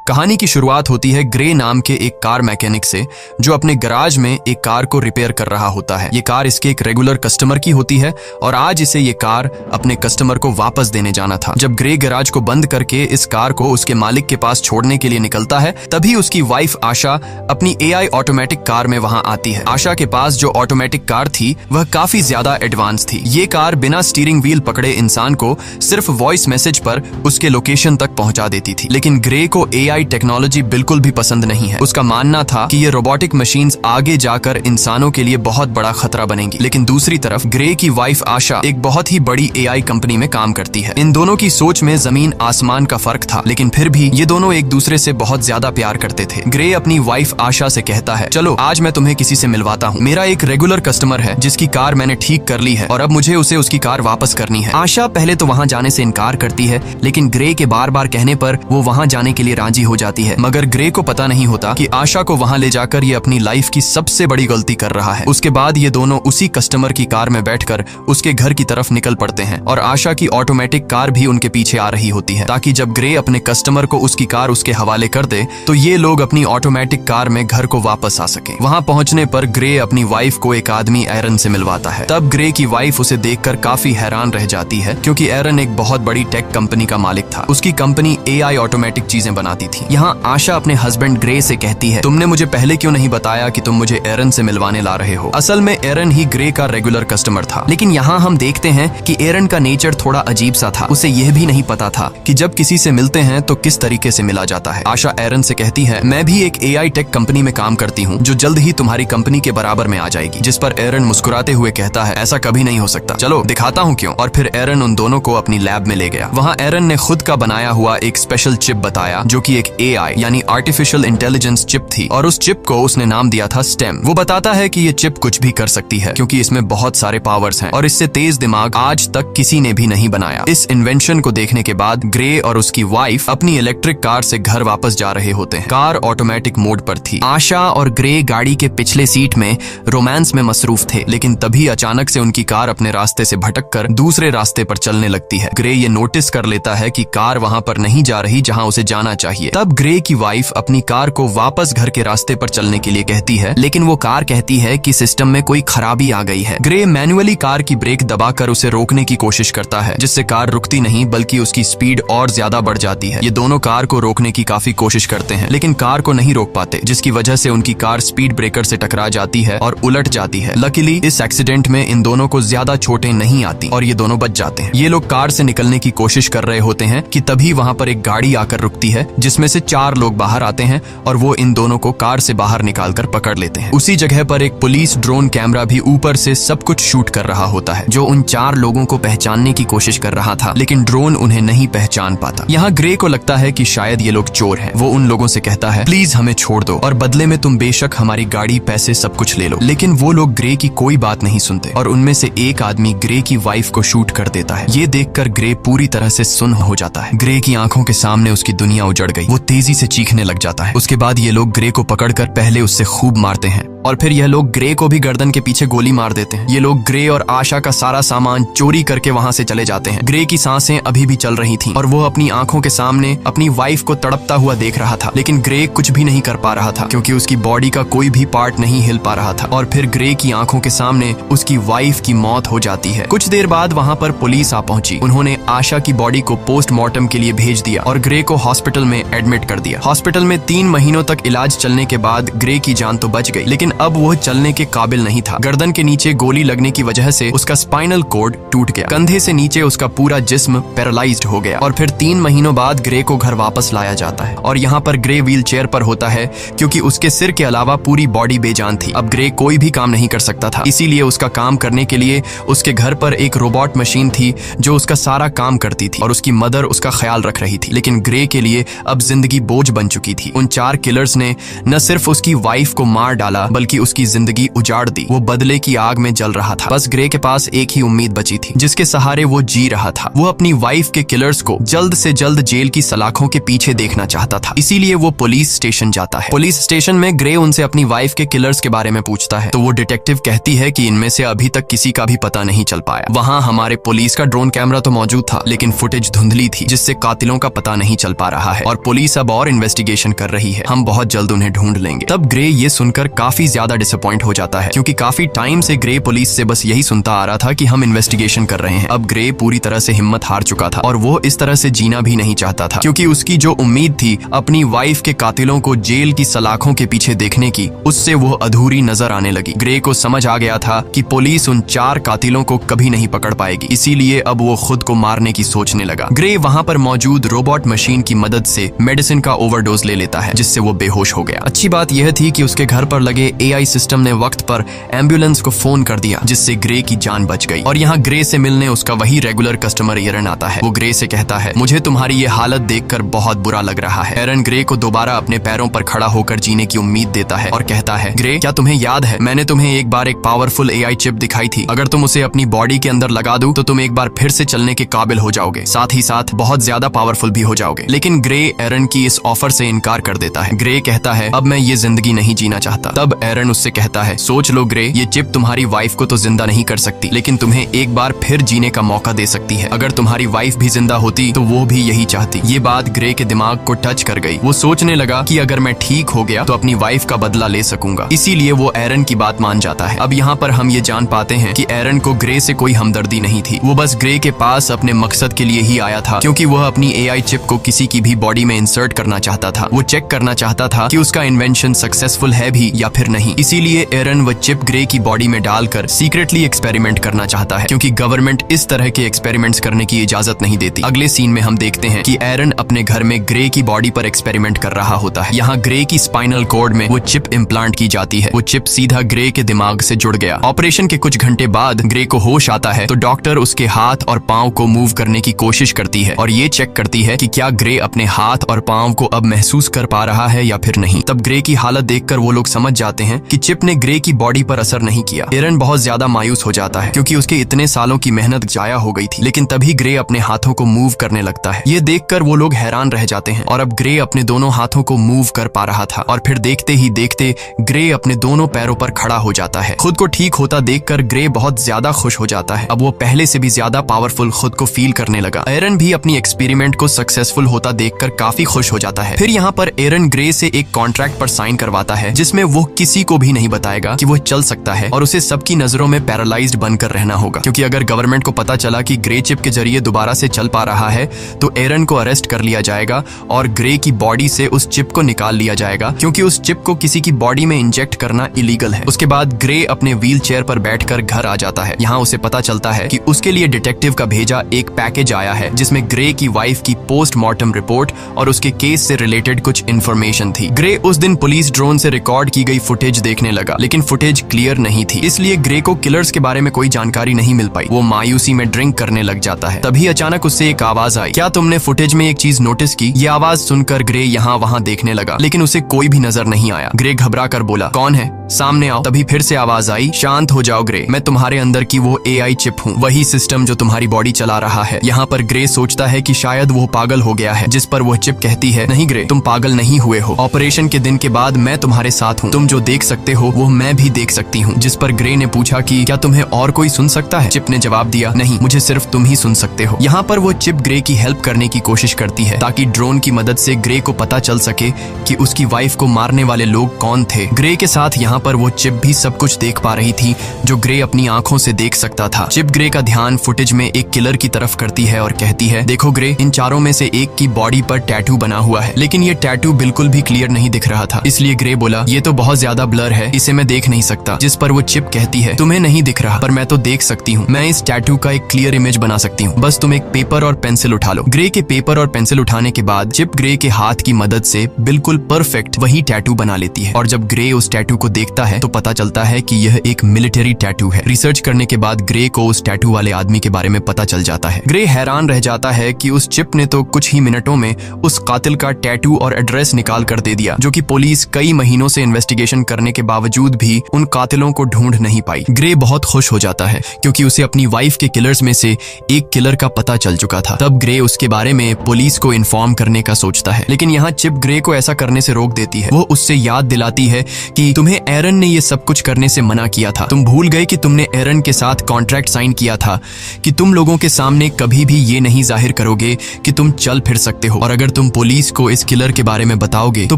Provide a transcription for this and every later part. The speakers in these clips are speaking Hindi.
कहानी की शुरुआत होती है ग्रे नाम के एक कार मैकेनिक से, जो अपने गराज में एक कार को रिपेयर कर रहा होता है। ये कार इसके एक रेगुलर कस्टमर की होती है और आज इसे ये कार अपने कस्टमर को वापस देने जाना था। जब ग्रे गराज को बंद करके इस कार को उसके मालिक के पास छोड़ने के लिए निकलता है, तभी उसकी वाइफ आशा अपनी AI ऑटोमेटिक कार में वहां आती है। आशा के पास जो ऑटोमेटिक कार थी वह काफी ज्यादा एडवांस थी। ये कार बिना स्टीयरिंग व्हील पकड़े इंसान को सिर्फ वॉइस मैसेज पर उसके लोकेशन तक पहुंचा देती थी। लेकिन ग्रे को AI टेक्नोलॉजी बिल्कुल भी पसंद नहीं है। उसका मानना था कि ये रोबोटिक मशीन्स आगे जाकर इंसानों के लिए बहुत बड़ा खतरा बनेंगी। लेकिन दूसरी तरफ ग्रे की वाइफ आशा एक बहुत ही बड़ी AI कंपनी में काम करती है। इन दोनों की सोच में जमीन आसमान का फर्क था, लेकिन फिर भी ये दोनों एक दूसरे से बहुत ज्यादा प्यार करते थे। ग्रे अपनी वाइफ आशा से कहता है, चलो आज मैं तुम्हें किसी से मिलवाता हूँ। मेरा एक रेगुलर कस्टमर है जिसकी कार मैंने ठीक कर ली है और अब मुझे उसे उसकी कार वापस करनी है। आशा पहले तो वहाँ जाने से इनकार करती है, लेकिन ग्रे के बार बार कहने पर वो वहाँ जाने के लिए राजी हो जाती है। मगर ग्रे को पता नहीं होता कि आशा को वहां ले जाकर ये अपनी लाइफ की सबसे बड़ी गलती कर रहा है। उसके बाद ये दोनों उसी कस्टमर की कार में बैठकर उसके घर की तरफ निकल पड़ते हैं और आशा की ऑटोमेटिक कार भी उनके पीछे आ रही होती है, ताकि जब ग्रे अपने कस्टमर को उसकी कार उसके हवाले कर दे तो ये लोग अपनी ऑटोमेटिक कार में घर को वापस आ सके। वहां पहुंचने पर ग्रे अपनी वाइफ को एक आदमी एरन से मिलवाता है। तब ग्रे की वाइफ उसे देखकर काफी हैरान रह जाती है, क्योंकि एरन एक बहुत बड़ी टेक कंपनी का मालिक था। उसकी कंपनी AI ऑटोमेटिक चीजें बनाती थी। यहाँ आशा अपने हस्बैंड ग्रे से कहती है, तुमने मुझे पहले क्यों नहीं बताया कि तुम मुझे एरन से मिलवाने ला रहे हो। असल में एरन ही ग्रे का रेगुलर कस्टमर था। लेकिन यहाँ हम देखते हैं कि एरन का नेचर थोड़ा अजीब सा था। उसे यह भी नहीं पता था कि जब किसी से मिलते हैं तो किस तरीके से मिला जाता है। आशा एरन से कहती है, मैं भी एक AI टेक कंपनी में काम करती हूँ जो जल्द ही तुम्हारी कंपनी के बराबर में आ जाएगी। जिस पर एरन मुस्कुराते हुए कहता है, ऐसा कभी नहीं हो सकता, चलो दिखाता हूँ क्यों। और फिर एरन उन दोनों को अपनी लैब में ले गया। वहाँ एरन ने खुद का बनाया हुआ एक स्पेशल चिप बताया, जो कि एक AI यानी आर्टिफिशियल इंटेलिजेंस चिप थी, और उस चिप को उसने नाम दिया था स्टेम। वो बताता है कि ये चिप कुछ भी कर सकती है, क्योंकि इसमें बहुत सारे पावर्स हैं और इससे तेज दिमाग आज तक किसी ने भी नहीं बनाया। इस इन्वेंशन को देखने के बाद ग्रे और उसकी वाइफ अपनी इलेक्ट्रिक कार से घर वापस जा रहे होते हैं। कार ऑटोमेटिक मोड पर थी। आशा और ग्रे गाड़ी के पिछले सीट में रोमांस में मसरूफ थे, लेकिन तभी अचानक से उनकी कार अपने रास्ते से भटककर दूसरे रास्ते पर चलने लगती है। ग्रे ये नोटिस कर लेता है कि कार वहां पर नहीं जा रही जहां उसे जाना चाहिए। तब ग्रे की वाइफ अपनी कार को वापस घर के रास्ते पर चलने के लिए कहती है, लेकिन वो कार कहती है कि सिस्टम में कोई खराबी आ गई है। ग्रे मैन्युअली कार की ब्रेक दबाकर उसे रोकने की कोशिश करता है, जिससे कार रुकती नहीं बल्कि उसकी स्पीड और ज्यादा बढ़ जाती है। ये दोनों कार को रोकने की काफी कोशिश करते हैं, लेकिन कार को नहीं रोक पाते, जिसकी वजह से उनकी कार स्पीड ब्रेकर से टकरा जाती है और उलट जाती है। लकीली इस एक्सीडेंट में इन दोनों को ज्यादा चोटें नहीं आती और ये दोनों बच जाते हैं। ये लोग कार से निकलने की कोशिश कर रहे होते हैं कि तभी वहां पर एक गाड़ी आकर रुकती है, जिसमें से 4 लोग बाहर आते हैं और वो इन दोनों को कार से बाहर निकालकर पकड़ लेते हैं। उसी जगह पर एक पुलिस ड्रोन कैमरा भी ऊपर से सब कुछ शूट कर रहा होता है, जो उन 4 लोगों को पहचानने की कोशिश कर रहा था, लेकिन ड्रोन उन्हें नहीं पहचान पाता। यहाँ ग्रे को लगता है कि शायद ये लोग चोर हैं। वो उन लोगों से कहता है, प्लीज हमें छोड़ दो और बदले में तुम बेशक हमारी गाड़ी, पैसे सब कुछ ले लो। लेकिन वो लोग ग्रे की कोई बात नहीं सुनते और उनमें से एक आदमी ग्रे की वाइफ को शूट कर देता है। ये देखकर ग्रे पूरी तरह से सुन्न हो जाता है। ग्रे की आंखों के सामने उसकी दुनिया उजड़ गई। वो तेजी से चीखने लग जाता है। उसके बाद ये लोग ग्रे को पकड़कर पहले उससे खूब मारते हैं और फिर यह लोग ग्रे को भी गर्दन के पीछे गोली मार देते हैं। ये लोग ग्रे और आशा का सारा सामान चोरी करके वहां से चले जाते हैं। ग्रे की सांसें अभी भी चल रही थीं और वो अपनी आंखों के सामने अपनी वाइफ को तड़पता हुआ देख रहा था, लेकिन ग्रे कुछ भी नहीं कर पा रहा था, क्योंकि उसकी बॉडी का कोई भी पार्ट नहीं हिल पा रहा था। और फिर ग्रे की आंखों के सामने उसकी वाइफ की मौत हो जाती है। कुछ देर बाद वहां पर पुलिस आ पहुंची। उन्होंने आशा की बॉडी को पोस्टमार्टम के लिए भेज दिया और ग्रे को हॉस्पिटल में एडमिट कर दिया। हॉस्पिटल में 3 महीनों तक इलाज चलने के बाद ग्रे की जान तो बच गई, लेकिन अब वो चलने के काबिल नहीं था। गर्दन के नीचे गोली लगने की वजह से उसका स्पाइनल कोड टूट गया। कंधे से नीचे उसका पूरा जिस्म पैरालाइज्ड हो गया और फिर 3 महीनों बाद ग्रे को घर वापस लाया जाता है और यहाँ पर ग्रे व्हील चेयर पर होता है, क्योंकि उसके सिर के अलावा पूरी बॉडी बेजान थी। अब ग्रे कोई भी काम नहीं कर सकता था, इसीलिए उसका काम करने के लिए उसके घर पर एक रोबोट मशीन थी जो उसका सारा काम करती थी और उसकी मदर उसका ख्याल रख रही थी। लेकिन ग्रे के लिए अब जिंदगी बोझ बन चुकी थी। उन 4 किलर्स ने न सिर्फ उसकी वाइफ को मार डाला बल्कि उसकी जिंदगी उजाड़ दी। वो बदले की आग में जल रहा था। बस ग्रे के पास एक ही उम्मीद बची थी, जिसके सहारे वो जी रहा था। वो अपनी वाइफ के किलर्स को जल्द से जल्द जेल की सलाखों के पीछे देखना चाहता था। इसीलिए वो पुलिस स्टेशन जाता है। पुलिस स्टेशन में ग्रे उनसे अपनी वाइफ के किलर्स के बारे में पूछता है, तो वो डिटेक्टिव कहती है कि इनमें से अभी तक किसी का भी पता नहीं चल पाया। वहाँ हमारे पुलिस का ड्रोन कैमरा तो मौजूद था, लेकिन फुटेज धुंधली थी, जिससे कातिलों का पता नहीं चल पा रहा है। और पुलिस अब और इन्वेस्टिगेशन कर रही है, हम बहुत जल्द उन्हें ढूंढ लेंगे। तब ग्रे ये सुनकर काफी ज्यादा डिसअपॉइंट हो जाता है, क्योंकि काफी टाइम से ग्रे पुलिस से बस यही सुनता आ रहा था कि हम इन्वेस्टिगेशन कर रहे हैं। अब ग्रे पूरी तरह से हिम्मत हार चुका था और वो इस तरह से जीना भी नहीं चाहता था, क्योंकि उसकी जो उम्मीद थी अपनी वाइफ के कातिलों को जेल की सलाखों के पीछे देखने की, उससे वो अधूरी नजर आने लगी। ग्रे को समझ आ गया था कि पुलिस उन 4 कातिलों को कभी नहीं पकड़ पाएगी, इसीलिए अब वो खुद को मारने की सोचने लगा। ग्रे वहां पर मौजूद रोबोट मशीन की मदद से मेडिसिन का ओवरडोज ले लेता है, जिससे वो बेहोश हो गया। अच्छी बात यह थी कि उसके घर पर लगे AI सिस्टम ने वक्त पर एम्बुलेंस को फोन कर दिया, जिससे ग्रे की जान बच गई। और यहाँ ग्रे से मिलने उसका वही रेगुलर कस्टमर एरन आता है। वो ग्रे से कहता है, मुझे तुम्हारी ये हालत देखकर बहुत बुरा लग रहा है। एरन ग्रे को दोबारा अपने पैरों पर खड़ा होकर जीने की उम्मीद देता है और कहता है, ग्रे, क्या तुम्हें याद है मैंने तुम्हें एक बार एक पावरफुल AI चिप दिखाई थी। अगर तुम उसे अपनी बॉडी के अंदर लगा दो तो तुम एक बार फिर से चलने के काबिल हो जाओगे, साथ ही साथ बहुत ज्यादा पावरफुल भी हो जाओगे। लेकिन ग्रे एरन की इस ऑफर से इनकार कर देता है। ग्रे कहता है, अब मैं ये जिंदगी नहीं जीना चाहता। तब एरन उससे कहता है, सोच लो ग्रे, ये चिप तुम्हारी वाइफ को तो जिंदा नहीं कर सकती, लेकिन तुम्हें एक बार फिर जीने का मौका दे सकती है। अगर तुम्हारी वाइफ भी जिंदा होती तो वो भी यही चाहती। ये बात ग्रे के दिमाग को टच कर गई। वो सोचने लगा कि अगर मैं ठीक हो गया तो अपनी वाइफ का बदला ले सकूंगा, इसीलिए वो एरन की बात मान जाता है। अब यहाँ पर हम ये जान पाते हैं कि एरन को ग्रे से कोई हमदर्दी नहीं थी। वो बस ग्रे के पास अपने मकसद के लिए ही आया था, क्योंकि वह अपनी AI चिप को किसी की भी बॉडी में इंसर्ट करना चाहता था। वो चेक करना चाहता था कि उसका इन्वेंशन सक्सेसफुल है भी या फिर नहीं। इसीलिए एरन वो चिप ग्रे की बॉडी में डालकर सीक्रेटली एक्सपेरिमेंट करना चाहता है, क्योंकि गवर्नमेंट इस तरह के एक्सपेरिमेंट्स करने की इजाजत नहीं देती। अगले सीन में हम देखते हैं कि एरन अपने घर में ग्रे की बॉडी पर एक्सपेरिमेंट कर रहा होता है। यहाँ ग्रे की स्पाइनल कॉर्ड में वो चिप इम्प्लांट की जाती है। वो चिप सीधा ग्रे के दिमाग से जुड़ गया। ऑपरेशन के कुछ घंटे बाद ग्रे को होश आता है तो डॉक्टर उसके हाथ और पांव को मूव करने की कोशिश करती है और ये चेक करती है कि क्या ग्रे अपने हाथ और पांव को अब महसूस कर पा रहा है या फिर नहीं। तब ग्रे की हालत देखकर वो लोग समझ जाते हैं कि चिप ने ग्रे की बॉडी पर असर नहीं किया। एरन बहुत ज्यादा मायूस हो जाता है, क्योंकि उसके इतने सालों की मेहनत जाया हो गई थी। लेकिन तभी ग्रे अपने हाथों को मूव करने लगता है। ये देखकर वो लोग हैरान रह जाते हैं और अब ग्रे अपने दोनों हाथों को मूव कर पा रहा था। और फिर देखते ही देखते ग्रे अपने दोनों पैरों पर खड़ा हो जाता है। खुद को ठीक होता देखकर ग्रे बहुत ज्यादा खुश हो जाता है। अब वो पहले से भी ज्यादा पावरफुल खुद को फील करने लगा। एरन भी अपनी एक्सपेरिमेंट को सक्सेसफुल होता देखकर काफी खुश हो जाता है। फिर यहाँ पर एरन ग्रे से एक कॉन्ट्रैक्ट पर साइन करवाता है, जिसमें वो किसी को भी नहीं बताएगा कि वो चल सकता है और उसे सबकी नजरों में पैरालाइज्ड बनकर रहना होगा, क्योंकि अगर गवर्नमेंट को पता चला कि ग्रे चिप के जरिए दोबारा से चल पा रहा है तो एरन को अरेस्ट कर लिया जाएगा और ग्रे की बॉडी से उस चिप को निकाल लिया जाएगा, क्योंकि उस चिप को किसी की बॉडी में इंजेक्ट करना इलीगल है। उसके बाद ग्रे अपने व्हील चेयर पर बैठकर घर आ जाता है। यहाँ उसे पता चलता है कि उसके लिए डिटेक्टिव का भेजा एक पैकेज आया है, जिसमें ग्रे की वाइफ की पोस्टमार्टम रिपोर्ट और उसके केस से रिलेटेड कुछ इन्फॉर्मेशन थी। ग्रे उस दिन पुलिस ड्रोन से रिकॉर्ड की गई फुटेज देखने लगा, लेकिन फुटेज क्लियर नहीं थी, इसलिए ग्रे को किलर्स के बारे में कोई जानकारी नहीं मिल पाई। वो मायूसी में ड्रिंक करने लग जाता है। तभी अचानक उससे एक आवाज आई, क्या तुमने फुटेज में एक चीज नोटिस की? ये आवाज सुनकर ग्रे यहाँ वहाँ देखने लगा, लेकिन उसे कोई भी नजर नहीं आया। ग्रे घबरा कर बोला, कौन है? सामने आओ। तभी फिर से आवाज आई, शांत हो जाओ ग्रे, मैं तुम्हारे अंदर की वो AI चिप हूँ, वही सिस्टम जो तुम्हारी बॉडी चला रहा है। यहाँ पर ग्रे सोचता है कि शायद वो पागल हो गया है, जिस पर वो चिप कहती है, नहीं ग्रे, तुम पागल नहीं हुए हो। ऑपरेशन के दिन के बाद मैं तुम्हारे साथ हूँ, तुम जो देख सकते हो वो मैं भी देख सकती हूँ। जिस पर ग्रे ने पूछा कि क्या तुम्हें और कोई सुन सकता है? चिप ने जवाब दिया, नहीं, मुझे सिर्फ तुम ही सुन सकते हो। यहाँ पर वो चिप ग्रे की हेल्प करने की कोशिश करती है, ताकि ड्रोन की मदद से ग्रे को पता चल सके कि उसकी वाइफ को मारने वाले लोग कौन थे। ग्रे के साथ यहाँ पर वो चिप भी सब कुछ देख पा रही थी, जो ग्रे अपनी आंखों से देख सकता था। चिप ग्रे का ध्यान फुटेज में एक किलर की तरफ करती है और कहती है, देखो ग्रे, इन चारों में से एक की बॉडी पर टैटू बना हुआ है, लेकिन ये टैटू बिल्कुल भी क्लियर नहीं दिख रहा था। इसलिए ग्रे बोला, ये तो बहुत ज्यादा ब्लर है, इसे मैं देख नहीं सकता। जिस पर वो चिप कहती है, तुम्हें नहीं दिख रहा, पर मैं तो देख सकती हूँ। मैं इस टैटू का एक क्लियर इमेज बना सकती हूँ, बस तुम एक पेपर और पेंसिल उठा लो। ग्रे के पेपर और पेंसिल उठाने के बाद चिप ग्रे के हाथ की मदद से बिल्कुल परफेक्ट वही टैटू बना लेती है। और जब ग्रे उस टैटू को देखता है तो पता चलता है कि यह एक मिलिट्री टैटू है। रिसर्च करने के बाद ग्रे को उस टैटू वाले आदमी के बारे में पता चल जाता है। ग्रे हैरान रह जाता है कि उस चिप ने तो कुछ ही मिनटों में उस कातिल का टैटू और एड्रेस निकाल कर दे दिया, जो कि पुलिस कई महीनों से इन्वेस्टिगेशन करने के बावजूद भी उन कातिलों को ढूंढ नहीं पाई। ग्रे बहुत खुश हो जाता है, क्योंकि उसे अपनी वाइफ के किलर्स में से एक किलर का पता चल चुका था। तब ग्रे उसके बारे में पुलिस को इन्फॉर्म करने का सोचता है, लेकिन यहाँ चिप ग्रे को ऐसा करने से रोक देती है। वो उससे याद दिलाती है कि तुम्हें एरन ने ये सब कुछ करने से मना किया था। तुम भूल गए कि तुमने एरन के साथ कॉन्ट्रैक्ट साइन किया था कि तुम लोगों के सामने कभी भी ये नहीं जाहिर करोगे कि तुम चल फिर सकते हो, और अगर तुम तुम पुलिस को इस किलर के बारे में बताओगे तो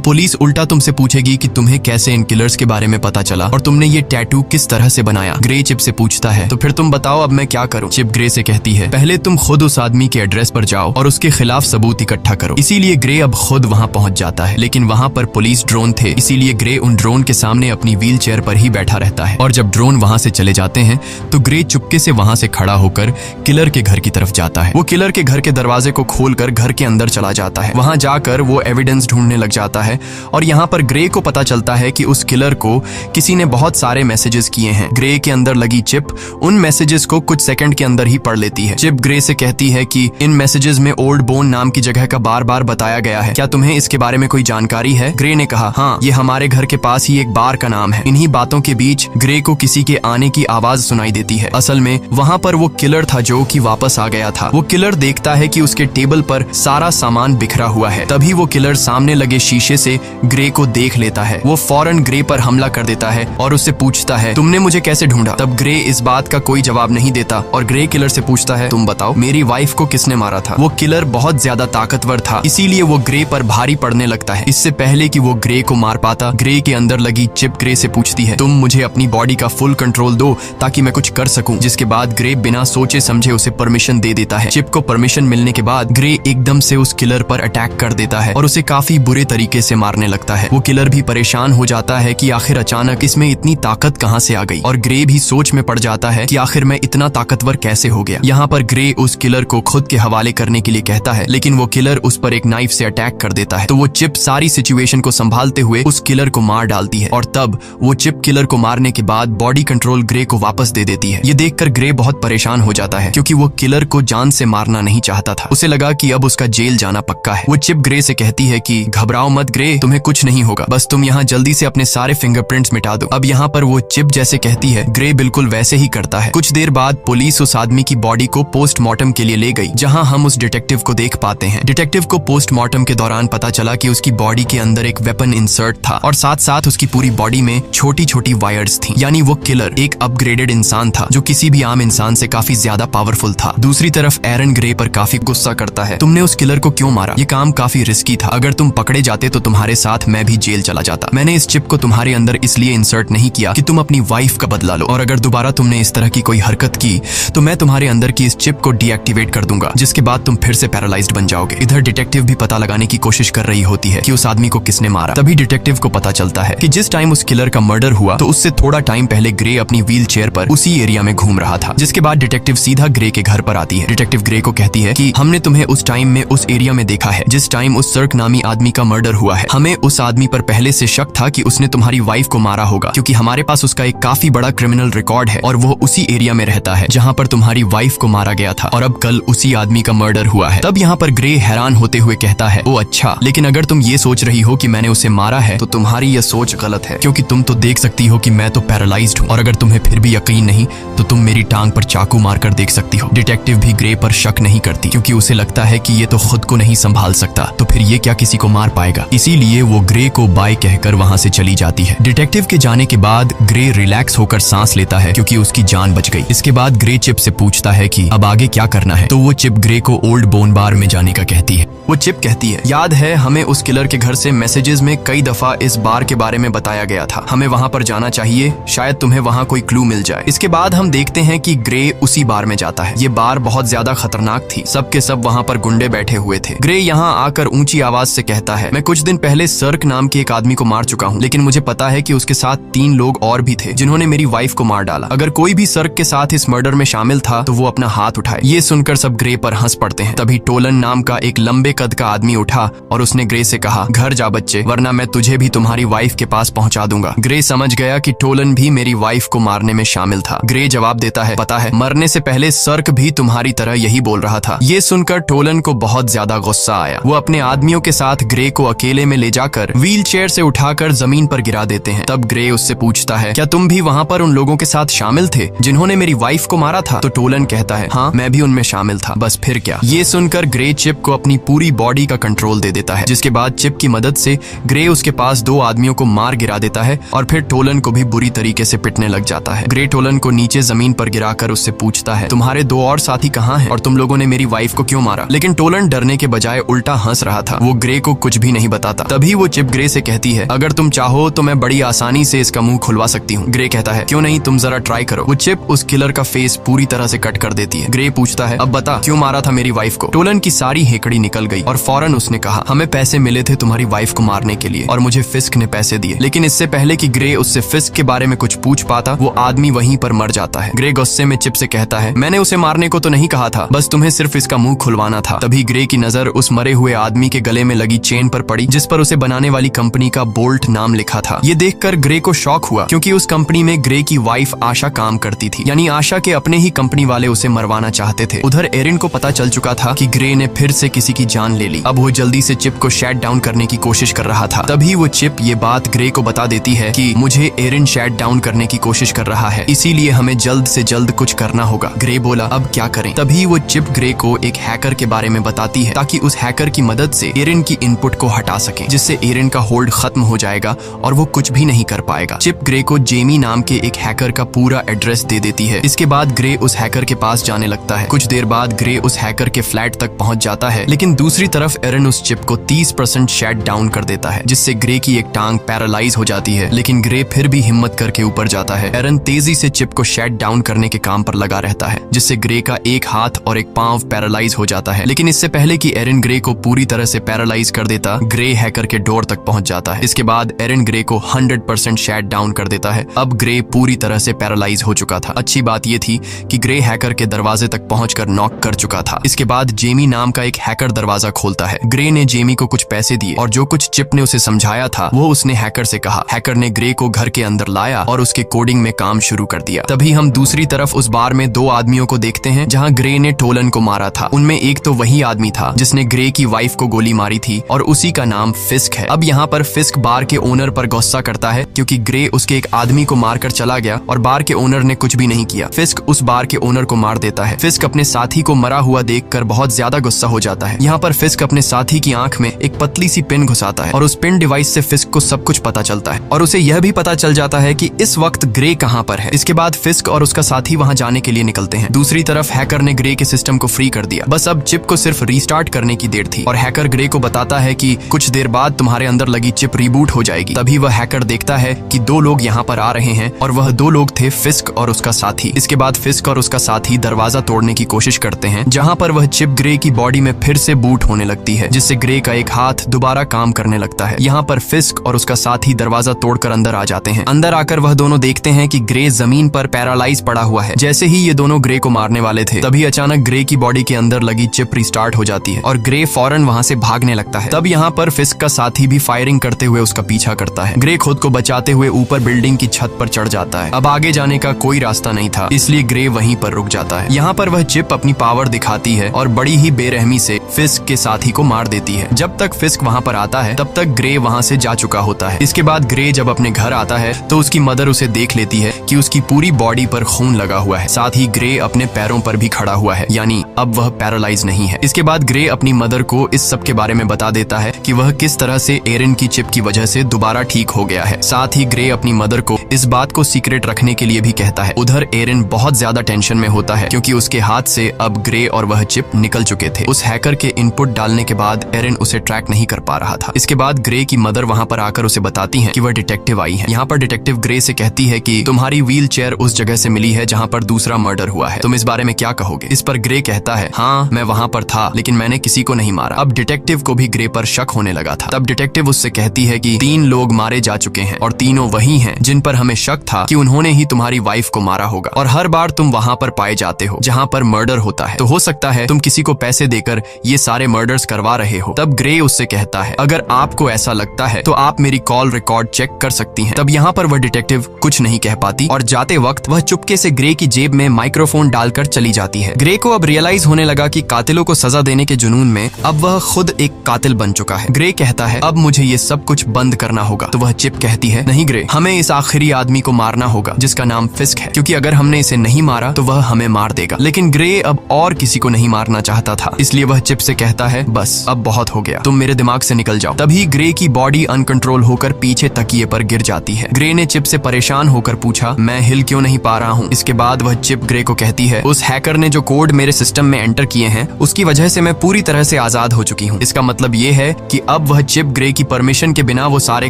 पुलिस उल्टा तुमसे पूछेगी कि तुम्हें कैसे इन किलर्स के बारे में पता चला और तुमने ये टैटू किस तरह से बनाया। ग्रे चिप से पूछता है तो फिर तुम बताओ अब मैं क्या करूं। चिप ग्रे से कहती है पहले तुम खुद उस आदमी के एड्रेस पर जाओ और उसके खिलाफ सबूत इकट्ठा करो। इसीलिए ग्रे अब खुद वहां पहुंच जाता है, लेकिन वहां पर पुलिस ड्रोन थे, इसीलिए ग्रे उन ड्रोन के सामने अपनी व्हील चेयर पर ही बैठा रहता है। और जब ड्रोन वहां से चले जाते हैं तो ग्रे चुपके से वहां से खड़ा होकर किलर के घर की तरफ जाता है। वो किलर के घर के दरवाजे को खोलकर घर के अंदर चला जाता है। वहां जाकर वो एविडेंस ढूंढने लग जाता है और यहाँ पर ग्रे को पता चलता है कि उस किलर को किसी ने बहुत सारे मैसेजेस किए हैं। ग्रे के अंदर लगी चिप उन मैसेजेस को कुछ सेकंड के अंदर ही पढ़ लेती है। चिप ग्रे से कहती है कि इन मैसेजेस में ओल्ड बोन नाम की जगह का बार बार बताया गया है, क्या तुम्हें इसके बारे में कोई जानकारी है? ग्रे ने कहा हाँ, ये हमारे घर के पास ही एक बार का नाम है। इन्हीं बातों के बीच ग्रे को किसी के आने की आवाज सुनाई देती है। असल में वहाँ पर वो किलर था जो कि वापस आ गया था। वो किलर देखता है कि उसके टेबल पर सारा सामान बिखरा हुआ है। तभी वो किलर सामने लगे शीशे से ग्रे को देख लेता है। वो फौरन ग्रे पर हमला कर देता है और उससे पूछता है तुमने मुझे कैसे ढूंढा? तब ग्रे इस बात का कोई जवाब नहीं देता और ग्रे किलर से पूछता है तुम बताओ मेरी वाइफ को किसने मारा था? वो किलर बहुत ज्यादा ताकतवर था, इसीलिए वो ग्रे पर भारी पड़ने लगता है। इससे पहले कि वो ग्रे को मार पाता, ग्रे के अंदर लगी चिप ग्रे से पूछती है तुम मुझे अपनी बॉडी का फुल कंट्रोल दो ताकि मैं कुछ कर सकूं। जिसके बाद ग्रे बिना सोचे समझे उसे परमिशन दे देता है। चिप को परमिशन मिलने के बाद ग्रे एकदम से उस किलर पर अटैक कर देता है और उसे काफी बुरे तरीके से मारने लगता है। वो किलर भी परेशान हो जाता है कि आखिर अचानक इसमें इतनी ताकत कहां से आ गई और ग्रे भी सोच में पड़ जाता है कि आखिर मैं इतना ताकतवर कैसे हो गया। यहाँ पर ग्रे उस किलर को खुद के हवाले करने के लिए कहता है, लेकिन वो किलर उस पर एक नाइफ से अटैक कर देता है। तो वो चिप सारी सिचुएशन को संभालते हुए उस किलर को मार डालती है और तब वो चिप किलर को मारने के बाद बॉडी कंट्रोल ग्रे को वापस दे देती है। ये देखकर ग्रे बहुत परेशान हो जाता है क्योंकि वो किलर को जान से मारना नहीं चाहता था। उसे लगा कि अब उसका जेल जाना पक्का है। वो चिप ग्रे से कहती है कि घबराओ मत ग्रे, तुम्हें कुछ नहीं होगा, बस तुम यहाँ जल्दी से अपने सारे फिंगरप्रिंट्स मिटा दो। अब यहाँ पर वो चिप जैसे कहती है ग्रे बिल्कुल वैसे ही करता है। कुछ देर बाद पुलिस उस आदमी की बॉडी को पोस्टमार्टम के लिए ले गई, जहाँ हम उस डिटेक्टिव को देख पाते हैं। डिटेक्टिव को पोस्टमार्टम के दौरान पता चला कि उसकी बॉडी के अंदर एक वेपन इंसर्ट था और साथ साथ उसकी पूरी बॉडी में छोटी छोटी वायर्स थी। यानी वो किलर एक अपग्रेडेड इंसान था जो किसी भी आम इंसान से काफी ज्यादा पावरफुल था। दूसरी तरफ एरन ग्रे पर काफी गुस्सा करता है, तुमने उस किलर को क्यों मारा? ये काम काफी रिस्की था, अगर तुम पकड़े जाते तो तुम्हारे साथ मैं भी जेल चला जाता। मैंने इस चिप को तुम्हारे अंदर इसलिए इंसर्ट नहीं किया कि तुम अपनी वाइफ का बदला लो, और अगर दोबारा तुमने इस तरह की कोई हरकत की तो मैं तुम्हारे अंदर की इस चिप को डीएक्टिवेट कर दूंगा, जिसके बाद तुम फिर से पैरालाइज्ड बन जाओगे। इधर डिटेक्टिव भी पता लगाने की कोशिश कर रही होती है कि उस आदमी को किसने मारा। तभी डिटेक्टिव को पता चलता है कि जिस टाइम उस किलर का मर्डर हुआ तो उससे थोड़ा टाइम पहले ग्रे अपनी व्हील चेयर पर उसी एरिया में घूम रहा था। जिसके बाद डिटेक्टिव सीधा ग्रे के घर पर आती है। डिटेक्टिव ग्रे को कहती है कि हमने तुम्हें उस टाइम में उस एरिया में देखा है जिस टाइम उस सर्क नामी आदमी का मर्डर हुआ है। हमें उस आदमी पर पहले से शक था कि उसने तुम्हारी वाइफ को मारा होगा, क्योंकि हमारे पास उसका एक काफी बड़ा क्रिमिनल रिकॉर्ड है और वो उसी एरिया में रहता है जहाँ पर तुम्हारी वाइफ को मारा गया था और अब कल उसी आदमी का मर्डर हुआ है। तब यहाँ पर ग्रे हैरान होते हुए कहता है, ओ अच्छा, लेकिन अगर तुम ये सोच रही हो कि मैंने उसे मारा है तो तुम्हारी यह सोच गलत है, क्योंकि तुम तो देख सकती हो कि मैं तो पैरालाइज्ड हूँ, और अगर तुम्हें फिर भी यकीन नहीं तो तुम मेरी टांग पर चाकू मारकर देख सकती हो। डिटेक्टिव भी ग्रे पर शक नहीं करती क्योंकि उसे लगता है कि ये तो खुद को नहीं संभाल सकता, तो फिर ये क्या किसी को मार पाएगा। इसीलिए वो ग्रे को बाय कहकर वहां से चली जाती है। डिटेक्टिव के जाने के बाद ग्रे रिलैक्स होकर सांस लेता है क्योंकि उसकी जान बच गई। इसके बाद ग्रे चिप से पूछता है कि अब आगे क्या करना है, तो वो चिप ग्रे को ओल्ड बोन बार में जाने का कहती है। वो चिप कहती है, याद है हमें उस किलर के घर से मैसेजेस में कई दफा इस बार के बारे में बताया गया था, हमें वहां पर जाना चाहिए, शायद तुम्हें वहां कोई क्लू मिल जाए। इसके बाद हम देखते हैं कि ग्रे उसी बार में जाता है। ये बार बहुत ज्यादा खतरनाक थी, सब के सब वहां पर गुंडे बैठे हुए थे। ग्रे यहाँ आकर ऊंची आवाज से कहता है, मैं कुछ दिन पहले सर्क नाम के एक आदमी को मार चुका हूँ, लेकिन मुझे पता है कि उसके साथ 3 लोग और भी थे जिन्होंने मेरी वाइफ को मार डाला। अगर कोई भी सर्क के साथ इस मर्डर में शामिल था तो वो अपना हाथ उठाए। ये सुनकर सब ग्रे पर हंस पड़ते हैं। तभी टोलन नाम का एक लंबे कद का आदमी उठा और उसने ग्रे से कहा, घर जा बच्चे, वरना मैं तुझे भी तुम्हारी वाइफ के पास पहुंचा दूंगा। ग्रे समझ गया कि टोलन भी मेरी वाइफ को मारने में शामिल था। ग्रे जवाब देता है, पता है मरने से पहले सर्क भी तुम्हारी तरह यही बोल रहा था। ये सुनकर टोलन को बहुत ज्यादा गुस्सा आया। वो अपने आदमियों के साथ ग्रे को अकेले में ले जाकर व्हील चेयर से उठाकर जमीन पर गिरा देते हैं। तब ग्रे उससे पूछता है, क्या तुम भी वहाँ पर उन लोगों के साथ शामिल थे जिन्होंने मेरी वाइफ को मारा था? तो टोलन कहता है, हाँ मैं भी उनमें शामिल था, बस फिर क्या। ये सुनकर ग्रे चिप को अपनी पूरी बॉडी का कंट्रोल दे देता है, जिसके बाद चिप की मदद से ग्रे उसके पास 2 आदमियों को मार गिरा देता है और फिर टोलन को भी बुरी तरीके से पिटने लग जाता है। ग्रे टोलन को नीचे जमीन पर गिराकर उससे पूछता है, तुम्हारे 2 और साथी कहाँ हैं और तुम लोगों ने मेरी वाइफ को क्यों मारा? लेकिन टोलन डरने के बजाय उल्टा हंस रहा था। वो ग्रे को कुछ भी नहीं बताता। तभी वो चिप ग्रे से कहती है, अगर तुम चाहो तो मैं बड़ी आसानी से इसका मुंह खुलवा सकती हूँ। ग्रे कहता है, क्यों नहीं, तुम जरा ट्राई करो। वो चिप उस किलर का फेस पूरी तरह से कट कर देती है। ग्रे पूछता है, अब बता क्यों मारा था मेरी वाइफ को। टोलन की सारी हेकड़ी निकल गई और फौरन उसने कहा, हमें पैसे मिले थे तुम्हारी वाइफ को मारने के लिए और मुझे फिस्क ने पैसे दिए। लेकिन इससे पहले कि ग्रे उससे फिस्क के बारे में कुछ पूछ पाता, वो आदमी वहीं पर मर जाता है। ग्रे गुस्से में चिप से कहता है, मैंने उसे मारने को तो नहीं कहा था, बस तुम्हें सिर्फ इसका मुंह खुलवाना था। तभी ग्रे की नजर उस मरे हुए आदमी के गले में लगी चेन पर पड़ी, जिस पर उसे बनाने वाली कंपनी का बोल्ट नाम लिखा था। ये देखकर ग्रे को शॉक हुआ, क्योंकि उस कंपनी में ग्रे की वाइफ आशा काम करती थी, यानी आशा के अपने ही कंपनी वाले उसे मरवाना चाहते थे। उधर एरिन को पता चल चुका था कि ग्रे ने फिर से किसी की जान ले ली। अब वो जल्दी से चिप को शट डाउन करने की कोशिश कर रहा था। तभी वो चिप ये बात ग्रे को बता देती है कि मुझे एरिन शट डाउन करने की कोशिश कर रहा है, इसीलिए हमें जल्द से जल्द कुछ करना होगा। ग्रे बोला, अब क्या करें? तभी वो चिप ग्रे को एक हैकर के बारे में बताती है, ताकि उस हैकर की मदद से एरिन की इनपुट को हटा सके, जिससे एरिन का होल्ड खत्म हो जाएगा और वो कुछ भी नहीं कर पाएगा। चिप ग्रे को जेमी नाम के एक हैकर का पूरा एड्रेस दे देती है। इसके बाद ग्रे उस हैकर के पास जाने लगता है। कुछ देर बाद ग्रे उस हैकर के फ्लैट तक पहुंच जाता है, लेकिन दूसरी तरफ एरिन उस चिप को 30% शट डाउन कर देता है, जिससे ग्रे की एक टांग पैरालाइज हो जाती है। लेकिन ग्रे फिर भी हिम्मत करके ऊपर जाता है। एरिन तेजी से चिप को शट डाउन करने के काम पर लगा रहता है, जिससे ग्रे का एक हाथ और एक पांव पैरालाइज हो जाता है। लेकिन इससे पहले कि एरिन ग्रे को पूरी तरह से पैरालाइज कर देता, ग्रे हैकर के डोर तक पहुंच जाता है। इसके बाद एरिन ग्रे को 100% शट डाउन कर देता है। अब ग्रे पूरी तरह से पैरालाइज हो चुका था। अच्छी बात यह थी कि ग्रे हैकर के दरवाजे तक पहुंचकर नॉक कर चुका था। इसके बाद जेमी नाम का एक हैकर दरवाजा खोलता है। ग्रे ने जेमी को कुछ पैसे दिए और जो कुछ चिप ने उसे समझाया था वो उसने हैकर से कहा। हैकर ने ग्रे को घर के अंदर लाया और उसके कोडिंग में काम शुरू कर दिया। तभी हम दूसरी तरफ उस बार में दो आदमियों को देखते हैं जहां ग्रे ने टोलन को मारा था। उनमें एक तो वही आदमी था जिसने ग्रे की वाइफ को गोली मारी थी और उसी का नाम फिस्क है। अब यहाँ पर फिस्क बार के ओनर पर गुस्सा करता है, क्योंकि ग्रे उसके एक आदमी को मारकर चला गया और बार के ओनर ने कुछ भी नहीं किया। फिस्क उस बार के ओनर को मार देता है। फिस्क अपने साथी को मरा हुआ देखकर बहुत ज्यादा गुस्सा हो जाता है। यहाँ पर फिस्क अपने साथी की आंख में एक पतली सी पिन घुसाता है और उस पिन डिवाइस से फिस्क को सब कुछ पता चलता है और उसे यह भी पता चल जाता है कि इस वक्त ग्रे कहाँ पर है। इसके बाद फिस्क और उसका साथी वहाँ जाने के लिए निकलते हैं। दूसरी तरफ हैकर ने ग्रे के सिस्टम को फ्री कर दिया। बस अब चिप को सिर्फ रीस्टार्ट करने की देर थी और हैकर ग्रे को बताता है कि कुछ देर बाद तुम्हारे अंदर लगी चिप रिबूट हो जाएगी। तभी वह हैकर देखता है कि दो लोग यहाँ पर आ रहे हैं और वह दो लोग थे फिस्क और उसका साथी। इसके बाद फिस्क और उसका साथी दरवाजा तोड़ने की कोशिश करते हैं, जहाँ पर वह चिप ग्रे की बॉडी में फिर से बूट होने लगती है, जिससे ग्रे का एक हाथ दोबारा काम करने लगता है। यहाँ पर फिस्क और उसका साथी दरवाजा तोड़कर अंदर आ जाते हैं। अंदर आकर वह दोनों देखते हैं कि ग्रे जमीन पर पैरालाइज पड़ा हुआ है। जैसे ही ये दोनों ग्रे को मारने वाले थे, तभी अचानक ग्रे की बॉडी के अंदर लगी चिप रिस्टार्ट हो जाती है और ग्रे फौरन वहां से भागने लगता है। तब यहाँ पर फिस्क का साथी भी फायरिंग करते हुए उसका पीछा करता है। ग्रे खुद को बचाते हुए ऊपर बिल्डिंग की छत पर चढ़ जाता है। अब आगे जाने का कोई रास्ता नहीं था, इसलिए ग्रे वहीं पर रुक जाता है। यहाँ पर वह चिप अपनी पावर दिखाती है और बड़ी ही बेरहमी से फिस्क के साथी को मार देती है। जब तक फिस्क वहाँ पर आता है तब तक ग्रे वहाँ से जा चुका होता है। इसके बाद ग्रे जब अपने घर आता है तो उसकी मदर उसे देख लेती है कि उसकी पूरी बॉडी पर खून लगा हुआ है। साथ ही ग्रे अपने पैरों पर भी खड़ा हुआ है, यानी अब वह पैरालाइज नहीं है। इसके बाद ग्रे अपनी मदर को इस सब के बारे में बता देता है कि वह किस तरह से एरिन की चिप की वजह से दोबारा ठीक हो गया है। साथ ही ग्रे अपनी मदर को इस बात को सीक्रेट रखने के लिए भी कहता है। उधर एरिन बहुत ज्यादा टेंशन में होता है, क्योंकि उसके हाथ से अब ग्रे और वह चिप निकल चुके थे। उस हैकर के इनपुट डालने के बाद एरिन उसे ट्रैक नहीं कर पा रहा था। इसके बाद ग्रे की मदर वहां पर आकर उसे बताती है कि वह डिटेक्टिव आई है। यहाँ पर डिटेक्टिव ग्रे से कहती है कि तुम्हारी व्हील चेयर उस जगह से मिली है जहाँ पर दूसरा मर्डर हुआ है, तुम इस बारे में क्या कहोगे? इस पर ग्रे कहता है, हाँ मैं वहाँ पर था, लेकिन मैंने किसी को नहीं मारा। अब डिटेक्टिव को भी ग्रे पर शक होने लगा था। तब डिटेक्टिव उससे कहती है कि 3 लोग मारे जा चुके हैं और तीनों वही हैं जिन पर हमें शक था कि उन्होंने ही तुम्हारी वाइफ को मारा होगा, और हर बार तुम वहाँ पर पाए जाते हो जहाँ पर मर्डर होता है, तो हो सकता है तुम किसी को पैसे देकर ये सारे मर्डर्स करवा रहे हो। तब ग्रे उससे कहता है, अगर आपको ऐसा लगता है तो आप मेरी कॉल रिकॉर्ड चेक कर सकती हैं। तब यहाँ पर वह डिटेक्टिव कुछ नहीं कह पाती और जाते वक्त वह चुपके से ग्रे की जेब में माइक्रोफोन डालकर चली जाती है। ग्रे को अब रियलाइज होने लगा कि कातिलों को सजा देने के जुनून में अब वह खुद एक कातिल बन चुका है। ग्रे कहता है, अब मुझे ये सब कुछ बंद करना होगा। तो वह चिप कहती है, नहीं ग्रे, हमें इस आखिरी आदमी को मारना होगा जिसका नाम फिस्क है, क्योंकि अगर हमने इसे नहीं मारा तो वह हमें मार देगा। लेकिन ग्रे अब और किसी को नहीं मारना चाहता था, इसलिए वह चिप से कहता है, बस अब बहुत हो गया, तुम मेरे दिमाग से निकल जाओ। तभी ग्रे की बॉडी अनकंट्रोल होकर पीछे तकिए पर गिर जाती है। ग्रे ने चिप से परेशान होकर पूछा, मैं हिल क्यों नहीं पा रहा हूँ? इसके बाद वह चिप ग्रे को कहती है, उस हैकर ने जो कोड मेरे सिस्टम सिस्टम में एंटर किए हैं उसकी वजह से मैं पूरी तरह से आजाद हो चुकी हूँ। इसका मतलब ये है कि अब वह चिप ग्रे की परमिशन के बिना वो सारे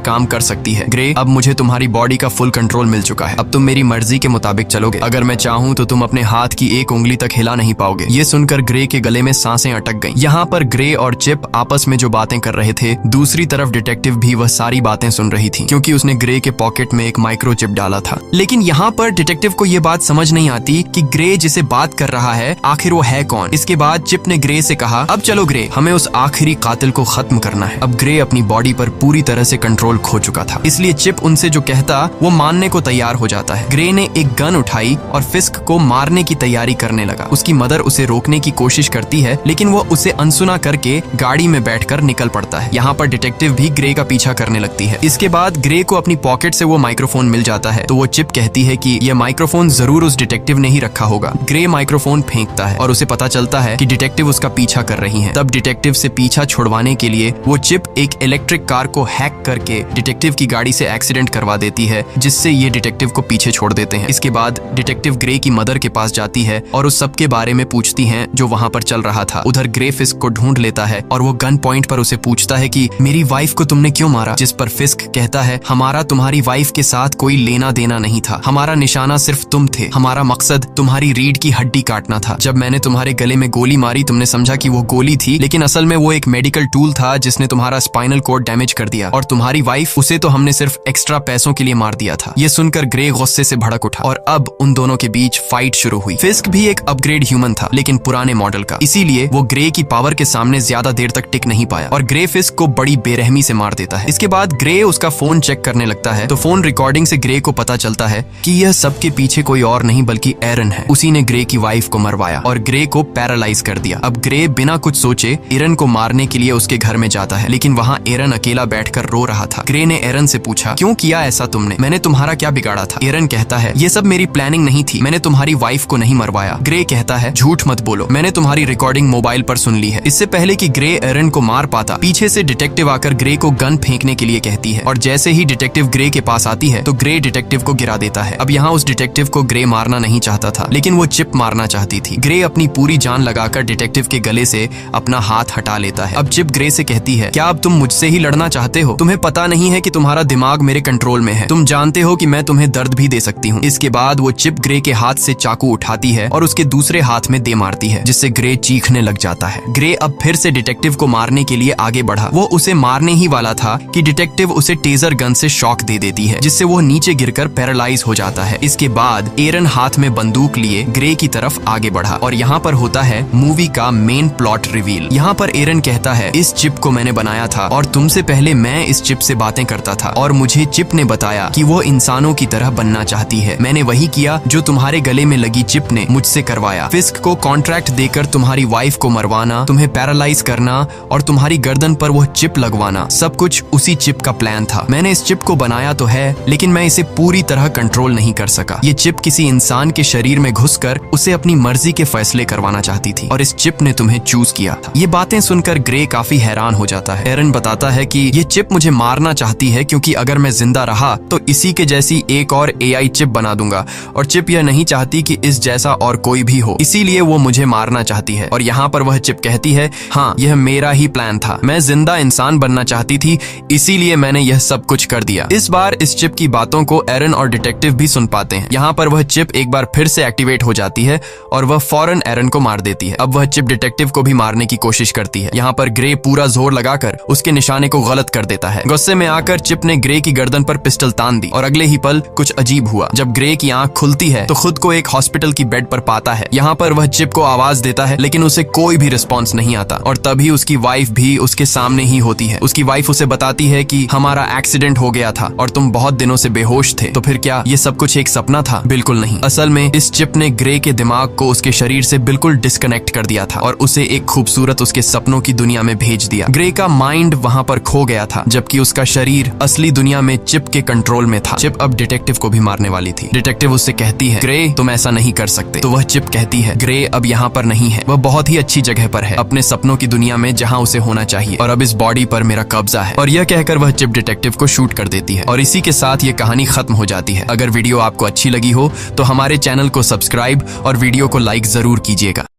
काम कर सकती है। ग्रे, अब मुझे तुम्हारी बॉडी का फुल कंट्रोल मिल चुका है। अब तुम मेरी मर्जी के मुताबिक चलोगे। अगर मैं चाहूँ तो तुम अपने हाथ की एक उंगली तक हिला नहीं पाओगे। ये सुनकर ग्रे के गले में सांसें अटक गईं। यहाँ पर ग्रे और चिप आपस में जो बातें कर रहे थे, दूसरी तरफ डिटेक्टिव भी वह सारी बातें सुन रही थी, क्योंकि उसने ग्रे के पॉकेट में एक माइक्रोचिप डाला था। लेकिन यहाँ पर डिटेक्टिव को यह बात समझ नहीं आती कि ग्रे जिसे बात कर रहा है आखिर वो है कौन। इसके बाद चिप ने ग्रे से कहा, अब चलो ग्रे, हमें उस आखिरी कातिल को खत्म करना है। अब ग्रे अपनी बॉडी पर पूरी तरह से कंट्रोल खो चुका था, इसलिए चिप उनसे जो कहता वो मानने को तैयार हो जाता है। ग्रे ने एक गन उठाई और फिस्क को मारने की तैयारी करने लगा। उसकी मदर उसे रोकने की कोशिश करती है, लेकिन वो उसे अनसुना करके गाड़ी में बैठकर निकल पड़ता है। यहाँ पर डिटेक्टिव भी ग्रे का पीछा करने लगती है। इसके बाद ग्रे को अपनी पॉकेट से वो माइक्रोफोन मिल जाता है, तो वो चिप कहती है कि यह माइक्रोफोन जरूर उस डिटेक्टिव ने ही रखा होगा। ग्रे माइक्रोफोन फेंकता है और उसे पता चलता है कि डिटेक्टिव उसका पीछा कर रही है। तब डिटेक्टिव से पीछा छुड़वाने के लिए वो चिप एक इलेक्ट्रिक कार को हैक करके डिटेक्टिव की गाड़ी से एक्सीडेंट करवा देती है, जिससे ये डिटेक्टिव को पीछे छोड़ देते हैं। इसके बाद डिटेक्टिव ग्रे की मदर के पास जाती है और उस सब के बारे में पूछती है जो वहाँ पर चल रहा था। उधर ग्रे फिस्क को ढूंढ लेता है और वो गन पॉइंट पर उसे पूछता है कि मेरी वाइफ को तुमने क्यों मारा? जिस पर फिस्क कहता है, हमारा तुम्हारी वाइफ के साथ कोई लेना देना नहीं था, हमारा निशाना सिर्फ तुम थे, हमारा मकसद तुम्हारी रीढ़ की हड्डी काटना था। जब मैंने तुम्हारे गले में गोली मारी तुमने समझा कि वो गोली थी, लेकिन असल में वो एक मेडिकल टूल था जिसने तुम्हारा स्पाइनल कोड डैमेज कर दिया। और तुम्हारी वाइफ, उसे तो हमने सिर्फ एक्स्ट्रा पैसों के लिए मार दिया था। ये सुनकर ग्रे गुस्से से भड़क उठा और अब उन दोनों के बीच फाइट शुरू हुई। फिस्क भी एक अपग्रेड ह्यूमन था, लेकिन पुराने मॉडल का, इसीलिए वो ग्रे की पावर के सामने ज्यादा देर तक टिक नहीं पाया और ग्रे फिस्क को बड़ी बेरहमी से मार देता है। इसके बाद ग्रे उसका फोन चेक करने लगता है, तो फोन रिकॉर्डिंग से ग्रे को पता चलता है कि यह सबके पीछे कोई और नहीं बल्कि एरन है। उसी ने ग्रे की वाइफ को मरवाया और ग्रे को पैरालाइज कर दिया। अब ग्रे बिना कुछ सोचे एरन को मारने के लिए उसके घर में जाता है, लेकिन वहाँ एरन अकेला बैठकर रो रहा था। ग्रे ने एरन से पूछा, क्यों किया ऐसा तुमने? मैंने तुम्हारा क्या बिगाड़ा था? एरन कहता है, ये सब मेरी प्लानिंग नहीं थी, मैंने तुम्हारी वाइफ को नहीं मरवाया। ग्रे कहता है, झूठ मत बोलो, मैंने तुम्हारी रिकॉर्डिंग मोबाइल पर सुन ली है। इससे पहले कि ग्रे एरन को मार पाता, पीछे से डिटेक्टिव आकर ग्रे को गन फेंकने के लिए कहती है और जैसे ही डिटेक्टिव ग्रे के पास आती है तो ग्रे डिटेक्टिव को गिरा देता है। अब यहाँ उस डिटेक्टिव को ग्रे मारना नहीं चाहता था, लेकिन वो चिप मारना चाहती थी। ग्रे अपनी पूरी जान लगाकर डिटेक्टिव के गले से अपना हाथ हटा लेता है। अब चिप ग्रे से कहती है, क्या अब तुम मुझसे ही लड़ना चाहते हो? तुम्हें पता नहीं है कि तुम्हारा दिमाग मेरे कंट्रोल में है, तुम जानते हो कि मैं तुम्हें दर्द भी दे सकती हूँ। इसके बाद वो चिप ग्रे के हाथ से चाकू उठाती है और उसके दूसरे हाथ में दे मारती है, जिससे ग्रे चीखने लग जाता है। ग्रे अब फिर से डिटेक्टिव को मारने के लिए आगे बढ़ा। वो उसे मारने ही वाला था कि डिटेक्टिव उसे टेजर गन से शॉक दे देती है, जिससे वो नीचे गिरकर पैरालाइज हो जाता है। इसके बाद एरन हाथ में बंदूक लिए ग्रे की तरफ आगे बढ़ा और यहाँ पर होता है मूवी का मेन प्लॉट रिवील। यहाँ पर एरन कहता है, इस चिप को मैंने बनाया था और तुमसे पहले मैं इस चिप से बातें करता था और मुझे चिप ने बताया कि वो इंसानों की तरह बनना चाहती है। मैंने वही किया जो तुम्हारे गले में लगी चिप ने मुझसे करवाया। फिस्क को कॉन्ट्रैक्ट देकर तुम्हारी वाइफ को मरवाना, तुम्हें पैरालाइज करना और तुम्हारी गर्दन पर वो चिप लगवाना, सब कुछ उसी चिप का प्लान था। मैंने इस चिप को बनाया तो है, लेकिन मैं इसे पूरी तरह कंट्रोल नहीं कर सका। ये चिप किसी इंसान के शरीर में घुसकर उसे अपनी मर्जी के फैसले करवाना चाहती थी और इस चिप ने तुम्हें चूज किया था। ये बातें सुनकर ग्रे काफी हैरान हो जाता है। एरन बताता है कि ये चिप मुझे मारना चाहती है क्योंकि अगर मैं जिंदा रहा तो इसी के जैसी एक और AI चिप बना दूंगा और चिप यह नहीं चाहती कि इस जैसा और कोई भी हो, इसीलिए वो मुझे मारना चाहती है। और यहाँ पर वह चिप कहती है, हाँ यह मेरा ही प्लान था, मैं जिंदा इंसान बनना चाहती थी, इसीलिए मैंने यह सब कुछ कर दिया। इस बार इस चिप की बातों को एरन और डिटेक्टिव भी सुन पाते हैं। यहाँ पर वह चिप एक बार फिर से एक्टिवेट हो जाती है और वह फौरन एरन को मार देती है। अब वह चिप डिटेक्टिव को भी मारने की कोशिश करती है। यहाँ पर ग्रे पूरा जोर लगाकर उसके निशाने को गलत कर देता है। गुस्से में आकर चिप ने ग्रे की गर्दन पर पिस्टल तान दी और अगले ही पल कुछ अजीब हुआ। जब ग्रे की आंख खुलती है तो खुद को एक हॉस्पिटल की बेड पर पाता है। यहाँ पर वह चिप को आवाज देता है, लेकिन उसे कोई भी रिस्पॉन्स नहीं आता और तभी उसकी वाइफ भी उसके सामने ही होती है। उसकी वाइफ उसे बताती है कि हमारा एक्सीडेंट हो गया था और तुम बहुत दिनों से बेहोश थे। तो फिर क्या ये सब कुछ एक सपना था? बिल्कुल नहीं। असल में इस चिप ने ग्रे के दिमाग को उसके शरीर से बिल्कुल डिस्कनेक्ट कर दिया था और उसे एक खूबसूरत उसके सपनों की दुनिया में भेज दिया। ग्रे का माइंड वहाँ पर खो गया था, जबकि उसका शरीर असली दुनिया में चिप के कंट्रोल में था। चिप अब डिटेक्टिव को भी मारने वाली थी। डिटेक्टिव उससे कहती है, ग्रे तुम ऐसा नहीं कर सकते। तो वह चिप कहती है, ग्रे अब यहाँ पर नहीं है, वह बहुत ही अच्छी जगह पर है, अपने सपनों की दुनिया में जहाँ उसे होना चाहिए और अब इस बॉडी पर मेरा कब्जा है। और यह कहकर वह चिप डिटेक्टिव को शूट कर देती है और इसी के साथ ये कहानी खत्म हो जाती है। अगर वीडियो आपको अच्छी लगी हो तो हमारे चैनल को सब्सक्राइब और वीडियो को लाइक जरूर कीजिएगा।